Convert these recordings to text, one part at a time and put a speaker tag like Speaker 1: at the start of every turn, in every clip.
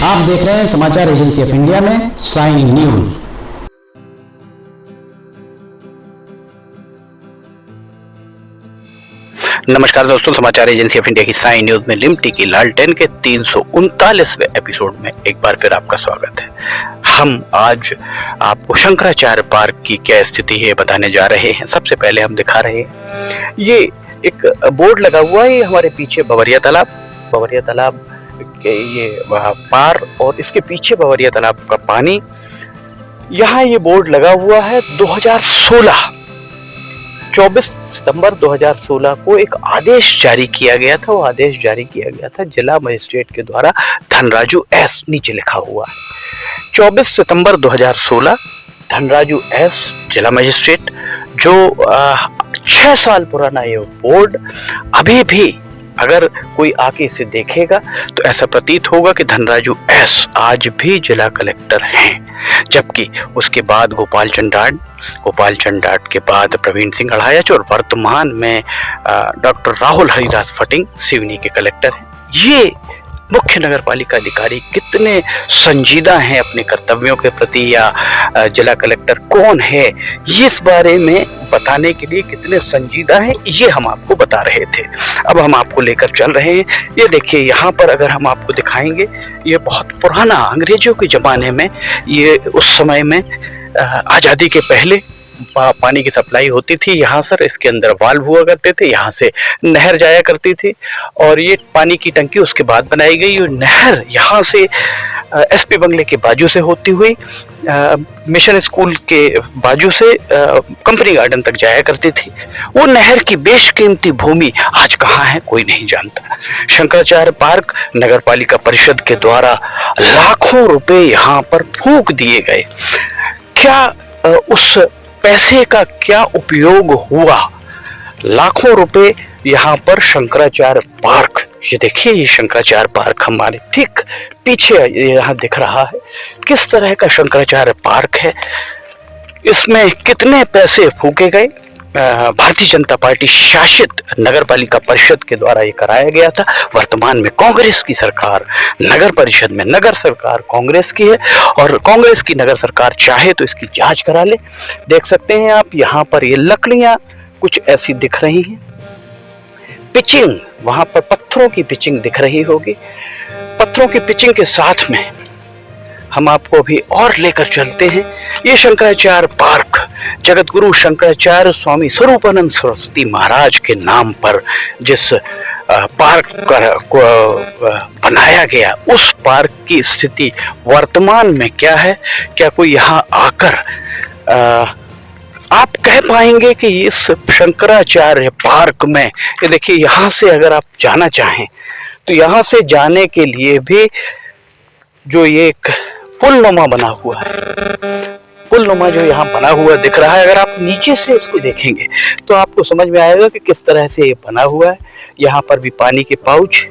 Speaker 1: आप देख रहे हैं समाचार एजेंसी ऑफ इंडिया में साइन न्यूज।
Speaker 2: नमस्कार दोस्तों, समाचार एजेंसी ऑफ इंडिया की साइन न्यूज में लिमटी की लालटेन के 339वें एपिसोड में एक बार फिर आपका स्वागत है। हम आज आपको शंकराचार्य पार्क की क्या स्थिति है बताने जा रहे हैं। सबसे पहले हम दिखा रहे हैं, ये एक बोर्ड लगा हुआ है हमारे पीछे, बवरिया तालाब के ये वहाँ पार और इसके पीछे बवरिया तालाब का पानी। यहाँ ये बोर्ड लगा हुआ है 24 सितंबर 2016 को एक आदेश जारी किया गया था। वो आदेश जारी किया गया था जिला मजिस्ट्रेट के द्वारा, धनराजू एस नीचे लिखा हुआ है। 24 सितंबर 2016 धनराजू एस जिला मजिस्ट्रेट, जो 6 साल पुराना ये बोर्ड अभी भी अगर कोई आके इसे देखेगा तो ऐसा प्रतीत होगा कि धनराजू एस आज भी जिला कलेक्टर हैं। जबकि उसके बाद गोपाल चंद डाट के बाद प्रवीण सिंह अढ़ायच और वर्तमान में डॉक्टर राहुल हरिदास फटिंग सिवनी के कलेक्टर हैं। ये मुख्य नगर पालिका अधिकारी कितने संजीदा हैं अपने कर्तव्यों के प्रति, या जिला कलेक्टर कौन है इस बारे में बताने के लिए कितने संजीदा हैं, ये हम आपको बता रहे थे। अब हम आपको लेकर चल रहे हैं। ये देखिए, यहाँ पर अगर हम आपको दिखाएंगे, ये बहुत पुराना, अंग्रेजों के जमाने में, ये उस समय में आज़ादी के पहले पानी की सप्लाई होती थी यहाँ सर। इसके अंदर वाल्व हुआ करते थे, यहाँ से नहर जाया करती थी और ये पानी की टंकी उसके बाद बनाई गई। और नहर यहाँ से एसपी बंगले के बाजू से होती हुई मिशन स्कूल के बाजू से कंपनी गार्डन तक जाया करती थी। वो नहर की बेशकीमती भूमि आज कहाँ है कोई नहीं जानता। शंकराचार्य पार्क नगर पालिका परिषद के द्वारा लाखों रुपए यहाँ पर फूंक दिए गए। क्या उस पैसे का क्या उपयोग हुआ? लाखों रुपए यहाँ पर शंकराचार्य पार्क, ये देखिए, ये शंकराचार्य पार्क हमारे ठीक पीछे यहाँ दिख रहा है। किस तरह का शंकराचार्य पार्क है, इसमें कितने पैसे फूके गए। भारतीय जनता पार्टी शासित नगर पालिका परिषद के द्वारा ये कराया गया था। वर्तमान में कांग्रेस की सरकार नगर परिषद में, नगर सरकार कांग्रेस की है और कांग्रेस की नगर सरकार चाहे तो इसकी जांच करा ले। देख सकते हैं आप, यहाँ पर ये लकड़ियां कुछ ऐसी दिख रही हैं। पिचिंग, वहां पर पत्थरों की पिचिंग दिख रही होगी। पत्थरों की पिचिंग के साथ में हम आपको अभी और लेकर चलते हैं। ये शंकराचार्य पार्क जगत गुरु शंकराचार्य स्वामी स्वरूपानंद सरस्वती महाराज के नाम पर जिस पार्क को बनाया गया, उस पार्क की स्थिति वर्तमान में क्या है? क्या कोई यहाँ आकर आप कह पाएंगे कि इस शंकराचार्य पार्क में, ये देखिए, यहाँ से अगर आप जाना चाहें तो यहाँ से जाने के लिए भी जो ये एक पुलनुमा बना हुआ है, पुलनुमा जो यहाँ बना हुआ दिख रहा है, अगर आप नीचे से इसको देखेंगे तो आपको समझ में आएगा कि किस तरह से ये बना हुआ है। यहाँ पर भी पानी के पाउच,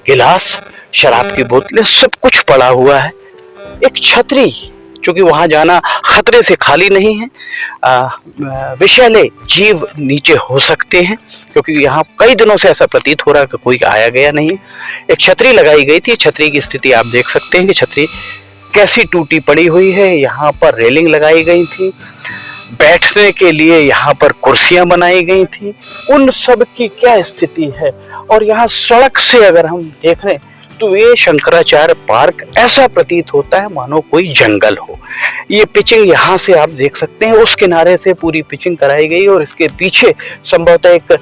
Speaker 2: गिलास, शराब की बोतलें, सब कुछ पड़ा हुआ है। एक छतरी, चूंकि वहां जाना खतरे से खाली नहीं है, विषैले जीव नीचे हो सकते हैं, क्योंकि यहाँ कई दिनों से ऐसा प्रतीत हो रहा है कि कोई आया गया नहीं है। एक छतरी लगाई गई थी, छतरी की स्थिति आप देख सकते हैं कि छतरी कैसी टूटी पड़ी हुई है। यहाँ पर रेलिंग लगाई गई थी, बैठने के लिए यहाँ पर कुर्सियां बनाई गई थी। उन सब की क्या स्थिति है? और यहाँ सड़क से अगर हम देख रहे हैं तो ये शंकराचार्य पार्क ऐसा प्रतीत होता है मानो कोई जंगल हो। ये पिचिंग यहाँ से आप देख सकते हैं, उस किनारे से पूरी पिचिंग कराई गई और इसके पीछे संभवतः एक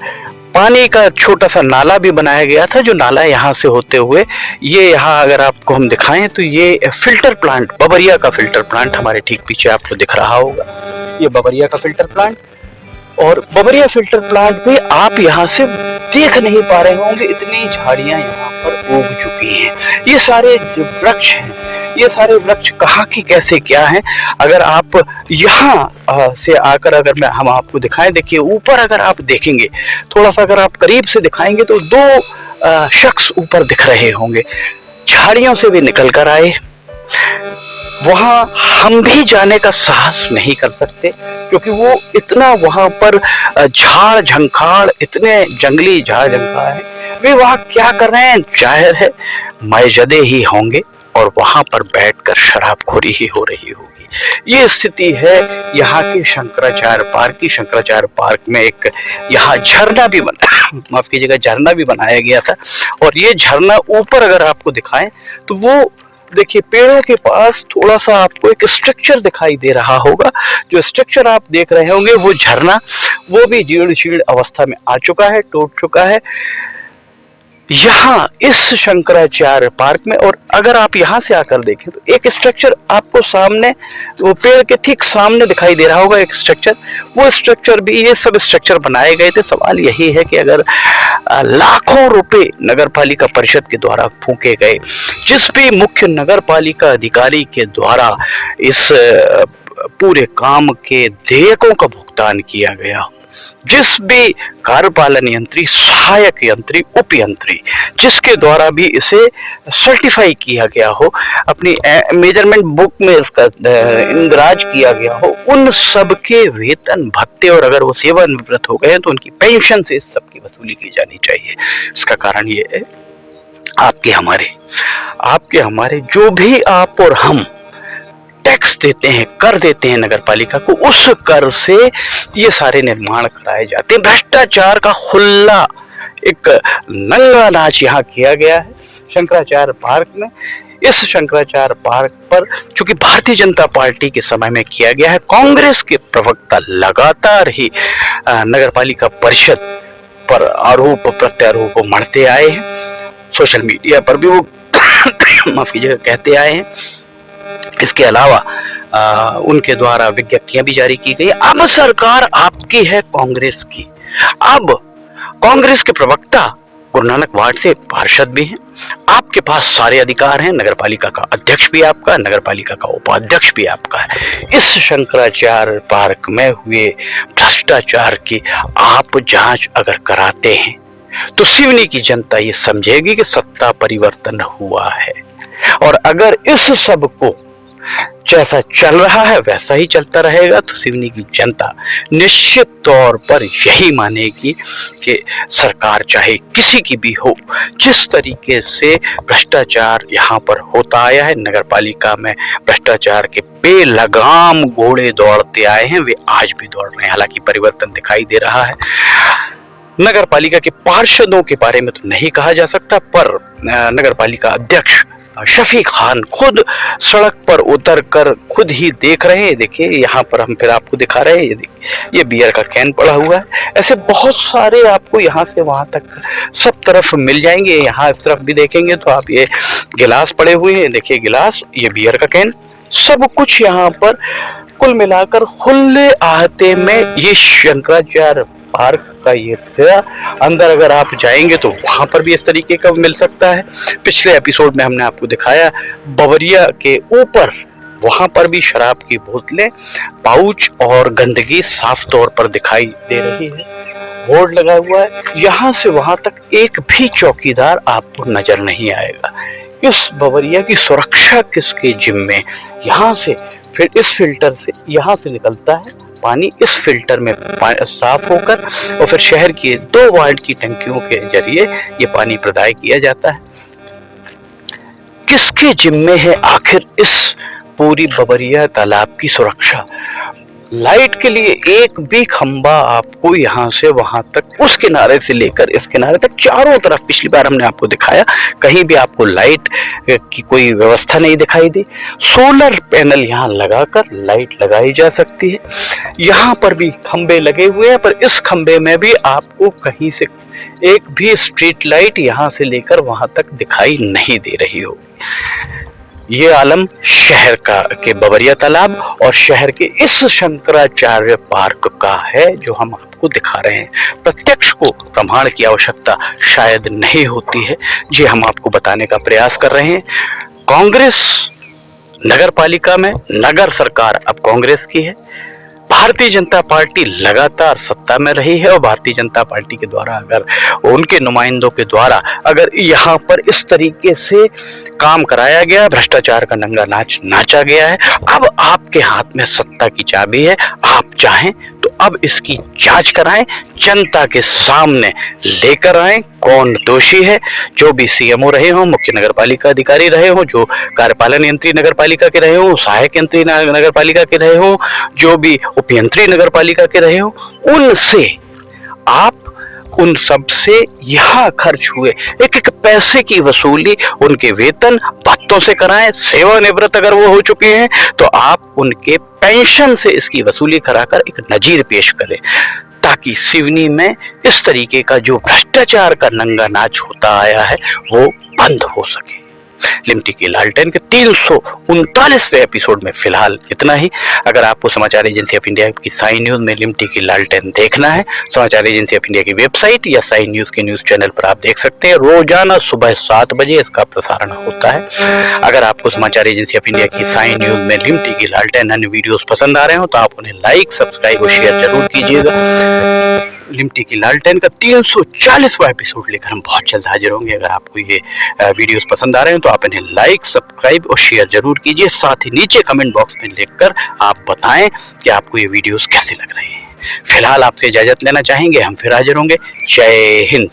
Speaker 2: पानी का छोटा सा नाला भी बनाया गया था, जो नाला यहाँ से होते हुए ये यहाँ अगर आपको हम दिखाएं तो ये फिल्टर प्लांट, बवरिया का फिल्टर प्लांट हमारे ठीक पीछे आपको दिख रहा होगा। ये बवरिया का फिल्टर प्लांट, और बवरिया फिल्टर प्लांट भी आप यहाँ से देख नहीं पा रहे होंगे, इतनी झाड़ियां यहाँ पर उग चुकी हैं। ये सारे जो वृक्ष हैं, ये सारे वृक्ष कहाँ की कैसे क्या हैं, अगर आप यहाँ से आकर अगर हम आपको दिखाएं, देखिए ऊपर अगर आप देखेंगे, थोड़ा सा अगर आप करीब से दिखाएंगे तो 2 शख्स ऊपर दिख रहे होंगे, झाड़ियों से भी निकल कर आए। वहां हम भी जाने का साहस नहीं कर सकते, क्योंकि वो इतना वहां पर झाड़ झंखाड़, इतने जंगली झाड़ झंखाड़ है, विभाग क्या कर रहे हैं? जाहिर है मौजूदे ही होंगे और वहां पर बैठकर शराबखोरी ही हो रही होगी। ये स्थिति है यहाँ के शंकराचार्य पार्क की। शंकराचार्य पार्क में एक यहाँ झरना भी बना माफ कीजिएगा, झरना भी बनाया गया था। और ये झरना ऊपर अगर आपको दिखाएं तो वो देखिए पेड़ों के पास थोड़ा सा आपको एक स्ट्रक्चर दिखाई दे रहा होगा। जो स्ट्रक्चर आप देख रहे होंगे वो झरना, वो भी जीर्ण शीर्ण अवस्था में आ चुका है, टूट चुका है यहाँ इस शंकराचार्य पार्क में। और अगर आप यहाँ से आकर देखें तो एक स्ट्रक्चर आपको सामने, वो पेड़ के ठीक सामने दिखाई दे रहा होगा एक स्ट्रक्चर। वो स्ट्रक्चर भी, ये सब स्ट्रक्चर बनाए गए थे। सवाल यही है कि अगर लाखों रुपए नगर पालिका परिषद के द्वारा फूके गए, जिस भी मुख्य नगर पालिका अधिकारी के द्वारा इस पूरे काम के देयकों का भुगतान किया गया, जिस भी कार्यपालन यंत्री, सहायक यंत्री, उप यंत्री, जिसके द्वारा भी इसे सर्टिफाई किया गया हो, अपनी मेजरमेंट बुक में इसका इंदराज किया गया हो, उन सब के वेतन भत्ते, और अगर वो सेवानिवृत्त हो गए तो उनकी पेंशन से इस सब की वसूली की जानी चाहिए। इसका कारण ये है आपके हमारे जो भी आप और हम टैक्स देते हैं, कर देते हैं नगर पालिका को, उस कर से ये सारे निर्माण कराए जाते हैं। भ्रष्टाचार का खुला एक नंगा नाच यहाँ किया गया है शंकराचार्य पार्क में। इस शंकराचार्य पार्क पर चूंकि भारतीय जनता पार्टी के समय में किया गया है, कांग्रेस के प्रवक्ता लगातार ही नगर पालिका परिषद पर आरोप प्रत्यारोप मढ़ते आए हैं। सोशल मीडिया पर भी वो माफ कीजिएगा कहते आए हैं। इसके अलावा उनके द्वारा विज्ञप्तियां भी जारी की गई। अब सरकार आपकी है, कांग्रेस की। अब कांग्रेस के प्रवक्ता गुरु नानक वार्ड से पार्षद भी हैं। आपके पास सारे अधिकार हैं। नगर पालिका का अध्यक्ष भी आपका, नगर पालिका का उपाध्यक्ष भी आपका है। इस शंकराचार्य पार्क में हुए भ्रष्टाचार की आप जांच अगर कराते हैं तो सिवनी की जनता ये समझेगी कि सत्ता परिवर्तन हुआ है। और अगर इस सब को जैसा चल रहा है वैसा ही चलता रहेगा तो सिवनी की जनता निश्चित तौर पर यही मानेगी कि सरकार चाहे किसी की भी हो, जिस तरीके से भ्रष्टाचार यहाँ पर होता आया है, नगर पालिका में भ्रष्टाचार के बेलगाम घोड़े दौड़ते आए हैं, वे आज भी दौड़ रहे हैं। हालांकि परिवर्तन दिखाई दे रहा है। नगर पालिका के पार्षदों के बारे में तो नहीं कहा जा सकता, पर नगर पालिका अध्यक्ष शफी खान खुद सड़क पर उतर कर खुद ही देख रहे हैं। देखिए यहाँ पर हम फिर आपको दिखा रहे हैं, ये बियर का कैन पड़ा हुआ है। ऐसे बहुत सारे आपको यहाँ से वहां तक सब तरफ मिल जाएंगे। यहाँ इस तरफ भी देखेंगे तो आप ये गिलास पड़े हुए हैं, देखिए गिलास, ये बियर का कैन, सब कुछ यहाँ पर कुल मिलाकर खुले आहते में ये शंकराचार्य पार्क का ये था। अंदर अगर आप जाएंगे तो वहां पर भी इस तरीके का मिल सकता है। पिछले एपिसोड में हमने आपको दिखाया बबरिया के ऊपर, वहां पर भी शराब की बोतलें, पाउच और गंदगी साफ तौर पर दिखाई दे रही है। बोर्ड लगा हुआ है, यहाँ से वहां तक एक भी चौकीदार आपको नजर नहीं आएगा। इस बबरिया की सुरक्षा किसके जिम्मे? यहाँ से फिर इस फिल्टर से यहाँ से निकलता है पानी, इस फिल्टर में साफ होकर और फिर शहर की 2 वार्ड की टंकियों के जरिए ये पानी प्रदाय किया जाता है। किसके जिम्मे है आखिर इस पूरी बबरिया तालाब की सुरक्षा? लाइट के लिए एक भी खंबा आपको यहाँ से वहां तक, उस किनारे से लेकर इस किनारे तक चारों तरफ, पिछली बार हमने आपको दिखाया, कहीं भी आपको लाइट की कोई व्यवस्था नहीं दिखाई दी। सोलर पैनल यहाँ लगाकर लाइट लगाई जा सकती है। यहाँ पर भी खंबे लगे हुए हैं, पर इस खंबे में भी आपको कहीं से एक भी स्ट्रीट लाइट यहाँ से लेकर वहां तक दिखाई नहीं दे रही होगी। ये आलम शहर का के बबरिया तालाब और शहर के इस शंकराचार्य पार्क का है जो हम आपको दिखा रहे हैं। प्रत्यक्ष को प्रमाण की आवश्यकता शायद नहीं होती है, ये हम आपको बताने का प्रयास कर रहे हैं। कांग्रेस नगर पालिका में, नगर सरकार अब कांग्रेस की है। भारतीय जनता पार्टी लगातार सत्ता में रही है और भारतीय जनता पार्टी के द्वारा अगर उनके नुमाइंदों के द्वारा अगर यहाँ पर इस तरीके से काम कराया गया, भ्रष्टाचार का नंगा नाच नाचा गया है, अब आपके हाथ में सत्ता की चाबी है। आप चाहें तो अब इसकी जांच कराएं, जनता के सामने लेकर आए कौन दोषी है। जो भी सीएमओ रहे हों, मुख्य नगर पालिका अधिकारी रहे हों, जो कार्यपालन यंत्री नगर पालिका के रहे हों, सहायक यंत्री नगर पालिका के रहे हों, जो भी उपयंत्री नगर पालिका के रहे हों, उनसे आप उन सब से यहाँ खर्च हुए एक एक पैसे की वसूली, उनके वेतन भत्तों से कराएं। सेवानिवृत्त अगर वो हो चुके हैं तो आप उनके पेंशन से इसकी वसूली कराकर एक नजीर पेश करें, ताकि सिवनी में इस तरीके का जो भ्रष्टाचार का नंगा नाच होता आया है वो बंद हो सके। लिमटी की लालटेन के 339वें एपिसोड में फिलहाल इतना ही। अगर आपको समाचार एजेंसी ऑफ इंडिया की साइन न्यूज में लिमटी की लालटेन देखना है, समाचार एजेंसी ऑफ इंडिया की वेबसाइट या साइन न्यूज के न्यूज चैनल पर आप देख सकते हैं। रोजाना सुबह 7 बजे इसका प्रसारण होता है। अगर आपको समाचार एजेंसी ऑफ इंडिया की साइन न्यूज में लिमटी की लालटेन अन्य वीडियोस पसंद आ रहे हो तो आप उन्हें लाइक, सब्सक्राइब और शेयर जरूर कीजिएगा। लिमटी की लालटेन का 340वां एपिसोड लेकर हम बहुत जल्द हाजिर होंगे। अगर आपको ये वीडियोस पसंद आ रहे हैं तो आप इन्हें लाइक, सब्सक्राइब और शेयर जरूर कीजिए। साथ ही नीचे कमेंट बॉक्स में लिखकर आप बताएं कि आपको ये वीडियोस कैसे लग रहे हैं। फिलहाल आपसे इजाजत लेना चाहेंगे, हम फिर हाजिर होंगे। जय हिंद।